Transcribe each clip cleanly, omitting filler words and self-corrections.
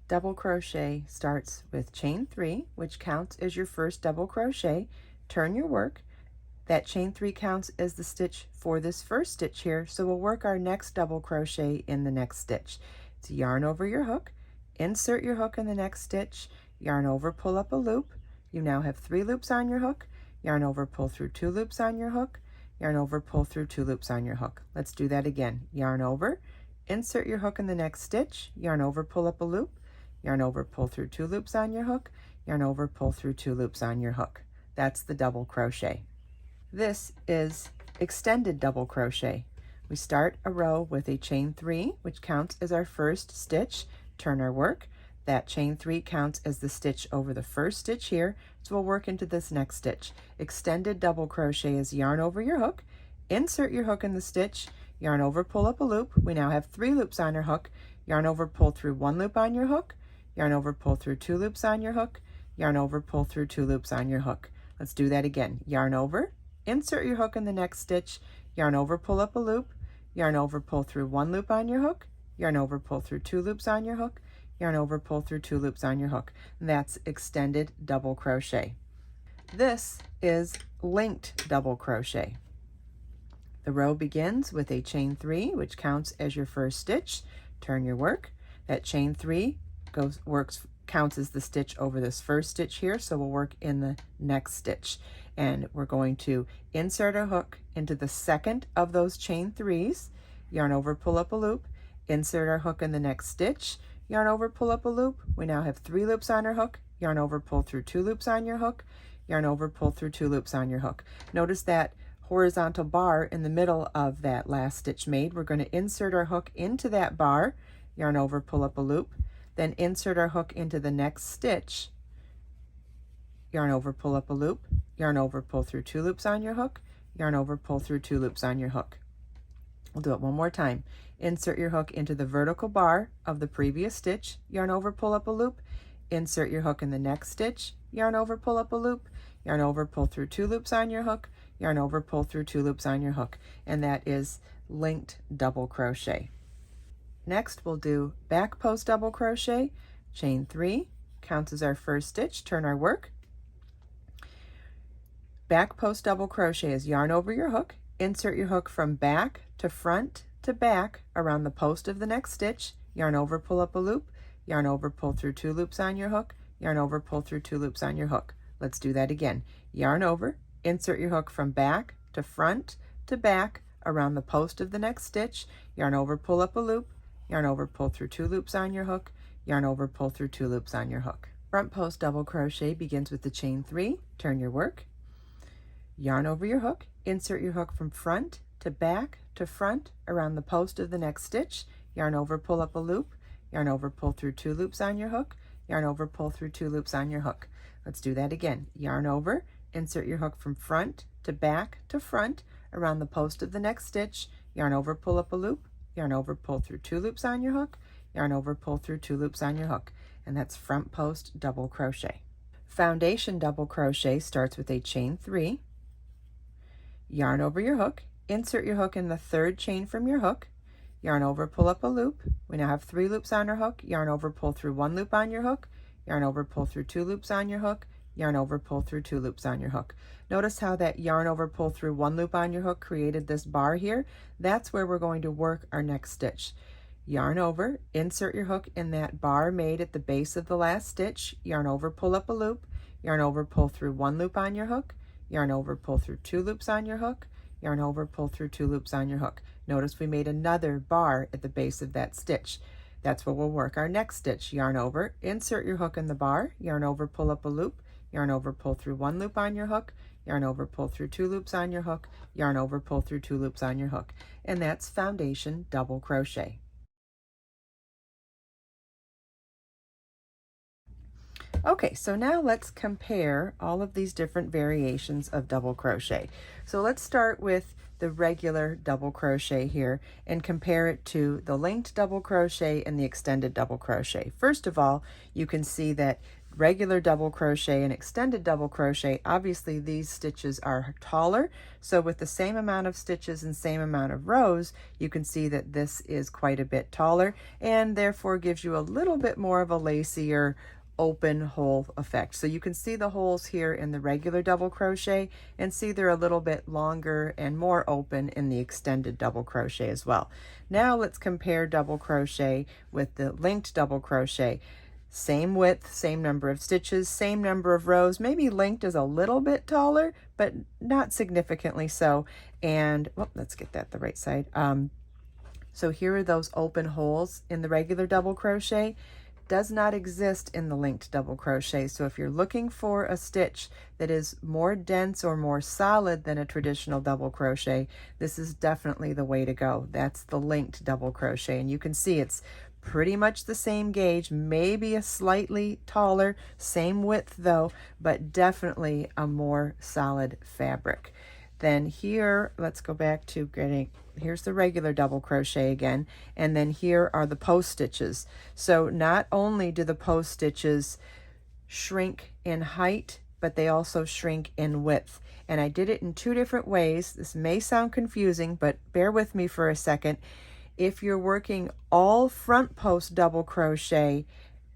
double crochet starts with chain 3, which counts as your first double crochet. Turn your work. That chain 3 counts as the stitch for this first stitch here, so we'll work our next double crochet in the next stitch. It's yarn over your hook, insert your hook in the next stitch, yarn over, pull up a loop. You now have 3 loops on your hook, yarn over, pull through 2 loops on your hook, yarn over, pull through 2 loops on your hook. Let's do that again. Yarn over, insert your hook in the next stitch, yarn over, pull up a loop, yarn over, pull through 2 loops on your hook, yarn over, pull through 2 loops on your hook. That's the double crochet. This is extended double crochet. We start a row with a chain 3, which counts as our first stitch. Turn our work. That chain 3 counts as the stitch over the first stitch here, so we'll work into this next stitch. Extended double crochet is yarn over your hook, insert your hook in the stitch, yarn over, pull up a loop. We now have 3 loops on our hook, yarn over, pull through 1 loop on your hook, yarn over, pull through 2 loops on your hook, yarn over, pull through 2 loops on your hook. Let's do that again. Yarn over, insert your hook in the next stitch, yarn over, pull up a loop, yarn over, pull through 1 loop on your hook, yarn over, pull through 2 loops on your hook, yarn over, pull through 2 loops on your hook. That's extended double crochet. This is linked double crochet. The row begins with a chain 3, which counts as your first stitch. Turn your work. That chain 3 counts as the stitch over this first stitch here, so we'll work in the next stitch. And we're going to insert a hook into the second of those chain 3s, yarn over, pull up a loop, insert our hook in the next stitch, yarn over, pull up a loop. We now have 3 loops on our hook, yarn over, pull through 2 loops on your hook, yarn over, pull through 2 loops on your hook. Notice that horizontal bar in the middle of that last stitch made. We're going to insert our hook into that bar, yarn over, pull up a loop, then insert our hook into the next stitch, yarn over, pull up a loop, yarn over, pull through 2 loops on your hook, yarn over, pull through 2 loops on your hook. We'll do it one more time. Insert your hook into the vertical bar of the previous stitch, yarn over, pull up a loop, insert your hook in the next stitch, yarn over, pull up a loop, yarn over, pull through 2 loops on your hook, yarn over, pull through 2 loops on your hook, and that is linked double crochet. Next, we'll do back post double crochet. Chain 3 counts as our first stitch. Turn our work. Back post double crochet is yarn over your hook, insert your hook from back to front to back around the post of the next stitch, yarn over, pull up a loop, yarn over, pull through 2 loops on your hook, yarn over, pull through 2 loops on your hook. Let's do that again. Yarn over, insert your hook from back to front to back around the post of the next stitch, yarn over, pull up a loop, yarn over, pull through 2 loops on your hook, yarn over, pull through 2 loops on your hook. Front post double crochet begins with the chain 3. Turn your work. Yarn over your hook, insert your hook from front to back to front around the post of the next stitch, yarn over, pull up a loop, yarn over, pull through 2 loops on your hook, yarn over, pull through 2 loops on your hook. Let's do that again. Yarn over, insert your hook from front to back to front around the post of the next stitch, yarn over, pull up a loop, yarn over, pull through 2 loops on your hook, yarn over, pull through 2 loops on your hook, and that's front post double crochet. Foundation double crochet starts with a chain 3, yarn over your hook, insert your hook in the 3rd chain from your hook, yarn over, pull up a loop. We now have 3 loops on our hook, yarn over, pull through 1 loop on your hook, yarn over, pull through 2 loops on your hook, yarn over, pull through 2 loops on your hook. Notice how that yarn over, pull through 1 loop on your hook created this bar here. That's where we're going to work our next stitch. Yarn over, insert your hook in that bar made at the base of the last stitch, yarn over, pull up a loop, yarn over, pull through 1 loop on your hook, yarn over, pull through 2 loops on your hook, yarn over, pull through 2 loops on your hook. Notice we made another bar at the base of that stitch. That's where we'll work our next stitch. Yarn over, insert your hook in the bar, yarn over, pull up a loop, yarn over, pull through 1 loop on your hook, yarn over, pull through 2 loops on your hook, yarn over, pull through 2 loops on your hook. And that's foundation double crochet. Okay, so now let's compare all of these different variations of double crochet. So let's start with the regular double crochet here and compare it to the linked double crochet and the extended double crochet. First of all, you can see that regular double crochet and extended double crochet, obviously these stitches are taller. So with the same amount of stitches and same amount of rows, you can see that this is quite a bit taller and therefore gives you a little bit more of a lacier open hole effect. So you can see the holes here in the regular double crochet and see they're a little bit longer and more open in the extended double crochet as well. Now let's compare double crochet with the linked double crochet. Same width, same number of stitches, same number of rows. Maybe linked is a little bit taller, but not significantly so. And let's get that the right side. So here are those open holes in the regular double crochet. Does not exist in the linked double crochet. So if you're looking for a stitch that is more dense or more solid than a traditional double crochet, this is definitely the way to go. That's the linked double crochet. And you can see it's pretty much the same gauge, maybe a slightly taller, same width though, but definitely a more solid fabric. Then here, let's go back to getting, here's the regular double crochet again, and then here are the post stitches. So not only do the post stitches shrink in height, but they also shrink in width. And I did it in two different ways. This may sound confusing, but bear with me for a second. If you're working all front post double crochet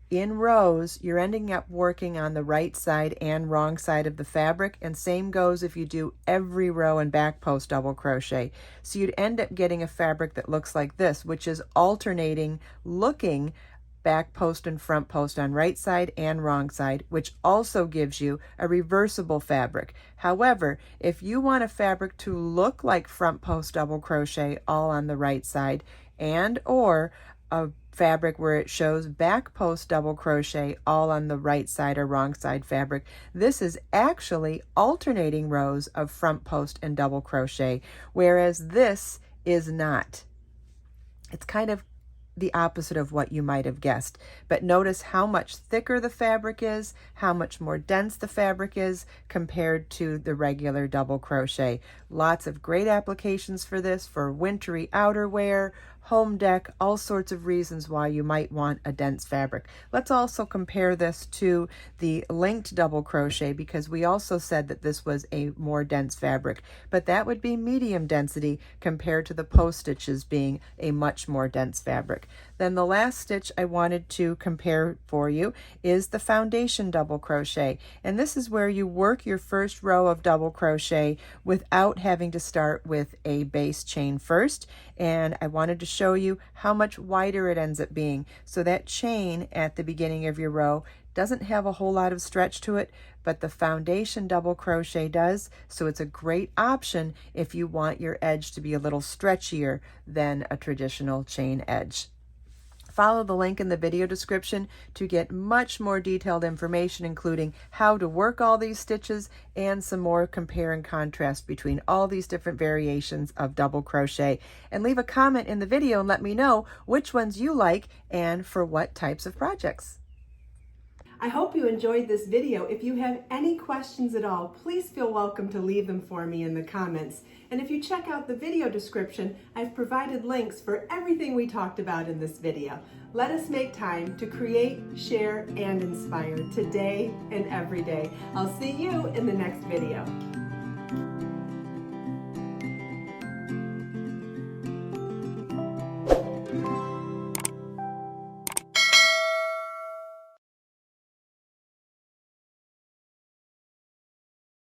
in rows, you're ending up working on the right side and wrong side of the fabric, and same goes if you do every row and back post double crochet. So you'd end up getting a fabric that looks like this, which is alternating looking back post and front post on right side and wrong side, which also gives you a reversible fabric. However, if you want a fabric to look like front post double crochet all on the right side, and or a fabric where it shows back post double crochet all on the right side or wrong side fabric, this is actually alternating rows of front post and double crochet, whereas this is not. It's kind of the opposite of what you might have guessed. But notice how much thicker the fabric is, how much more dense the fabric is compared to the regular double crochet. Lots of great applications for this, for wintry outerwear, home deck, all sorts of reasons why you might want a dense fabric. Let's also compare this to the linked double crochet, because we also said that this was a more dense fabric, but that would be medium density compared to the post stitches being a much more dense fabric. Then the last stitch I wanted to compare for you is the foundation double crochet, and this is where you work your first row of double crochet without having to start with a base chain first. And I wanted to show you how much wider it ends up being. So that chain at the beginning of your row doesn't have a whole lot of stretch to it, but the foundation double crochet does. So it's a great option if you want your edge to be a little stretchier than a traditional chain edge. Follow the link in the video description to get much more detailed information, including how to work all these stitches and some more compare and contrast between all these different variations of double crochet. And leave a comment in the video and let me know which ones you like and for what types of projects. I hope you enjoyed this video. If you have any questions at all, please feel welcome to leave them for me in the comments. And if you check out the video description, I've provided links for everything we talked about in this video. Let us make time to create, share, and inspire today and every day. I'll see you in the next video.